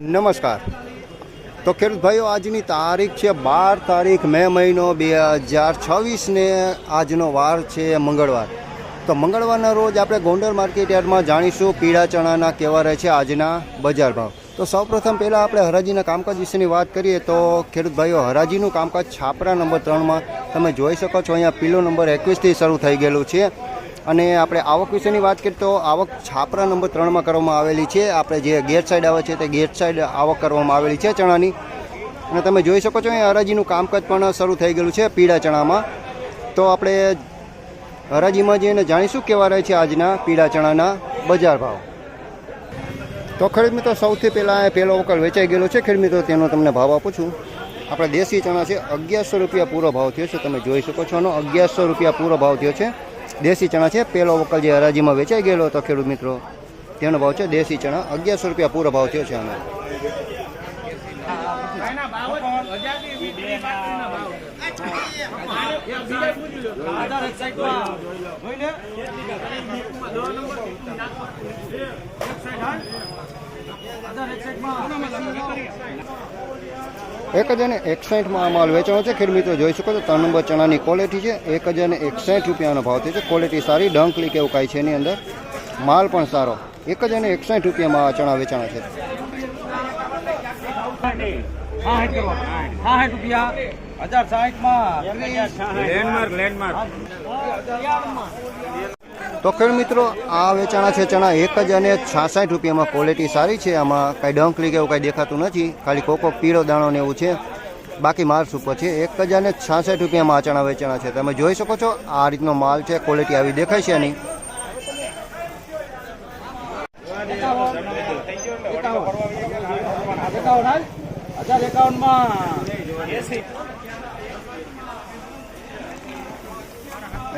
નમસ્કાર. તો ખેડૂત ભાઈઓ, આજની તારીખ છે 12 તારીખ મે મહિનો 2026 ને આજનો વાર છે મંગળવાર. તો મંગળવારના રોજ આપણે ગોંડલ માર્કેટ યાર્ડમાં જાણીશું પીળા ચણાના કેવા રહે છે આજના બજાર ભાવ. તો સૌપ્રથમ પહેલાં આપણે હરાજીના કામકાજ વિશેની વાત કરીએ તો ખેડૂત ભાઈઓ, હરાજીનું કામકાજ છાપરા નંબર 3માં તમે જોઈ શકો છો. અહીંયા પીલો નંબર 21થી શરૂ થઈ ગયેલું છે. અને આપણે આવક વિશેની વાત કરીએ તો આવક છાપરા નંબર 3માં કરવામાં આવેલી છે. આપણે જે ગેટ સાઈડ આવે છે તે ગેટ સાઈડ આવક કરવામાં આવેલી છે ચણાની. અને તમે જોઈ શકો છો અહીંયા હરાજીનું કામકાજ પણ શરૂ થઈ ગયેલું છે પીળા ચણામાં. તો આપણે હરાજીમાં જઈને જાણીશું કેવા રહે છે આજના પીળા ચણાના બજાર ભાવ. તો ખેડૂત મિત્રો, સૌથી પહેલાં પહેલો વકલ વેચાઈ ગયેલો છે ખેડૂત મિત્રો, તેનો તમને ભાવ આપું છું. આપણે દેશી ચણા છે 1100 રૂપિયા પૂરો ભાવ થયો છે. તમે જોઈ શકો છો એનો 1100 રૂપિયા પૂરો ભાવ થયો છે. દેશી ચણા છે. પહેલો વકલ જે હરાજીમાં વેચાઈ ગયેલો હતો ખેડૂત મિત્રો, તેનો ભાવ છે દેશી ચણા 1100 રૂપિયા પૂરો ભાવ થયો છે આનો. ₹1061 માલ વેચાણો છે ખેડૂત મિત્રો, જોઈ શકો છો. 3 નંબર ચણાની ક્વોલિટી છે. ₹1061 રૂપિયાનો ભાવ થયો છે. ક્વોલિટી સારી, ડંકલી કેવું કાંઈ છે એની અંદર. માલ પણ સારો. ₹1061 આ ચણા વેચાણા છે. તો ખેડૂત મિત્રો, આ વેચાણા છે ચણા ₹1066. ક્વોલિટી સારી છે. આમાં કાંઈ ડંકલી કે એવું કાંઈ દેખાતું નથી, ખાલી કોકો પીળો દાણો ને એવું છે. બાકી માલ સુપર છે. ₹1066 આ ચણા વેચાણા છે. તમે જોઈ શકો છો આ રીતનો માલ છે. ક્વોલિટી આવી દેખાય છે એની.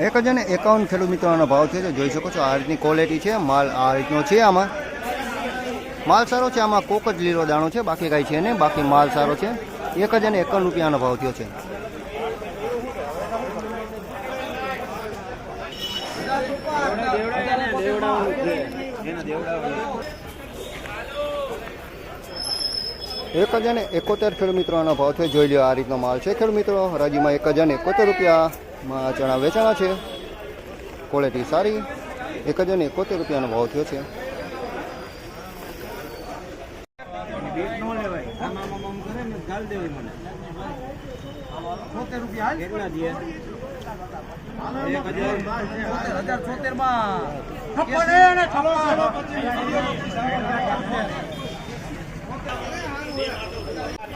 ₹1051 ખેડૂત મિત્રોનો ભાવ છે. જોઈ શકો છો આ રીતની ક્વોલિટી છે. માલ આ રીતનો છે. આમાં માલ સારો છે. આમાં કોક જ લીલો દાણો છે, બાકી કાંઈ છે નહીં. બાકી માલ સારો છે. ₹1051 ભાવ થયો છે. ₹1071 ખેડૂત મિત્રોનો ભાવ છે. જોઈ લો આ રીતનો માલ છે ખેડૂત મિત્રો. હરાજીમાં ₹1071 ચણા વેચાણા છે. ક્વોલિટી સારી. ₹1071 ભાવ થયો છે.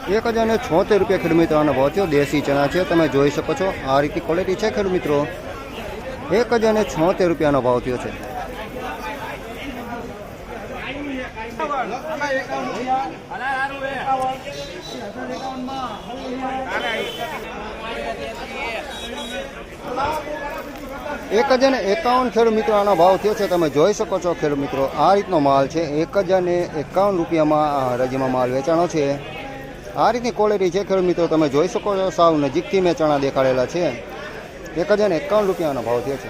₹1076 ખેડૂત મિત્રોનો ભાવ થયો. દેશી ચણા છે. તમે જોઈ શકો છો આ રીતની ક્વોલિટી છે ખેડૂત મિત્રો. ₹1076 ભાવ થયો છે. ₹1051 ખેડૂત મિત્રો આનો ભાવ થયો છે. તમે જોઈ શકો છો ખેડૂત મિત્રો આ રીતનો માલ છે. ₹1051 આ હરાજીમાં માલ વેચાણો છે. આ રીતની ક્વોલિટી છે ખેડૂત મિત્રો. તમે જોઈ શકો છો. સાવ નજીકથી મેં ચણા દેખાડેલા છે. ₹1051 ભાવ થયો છે.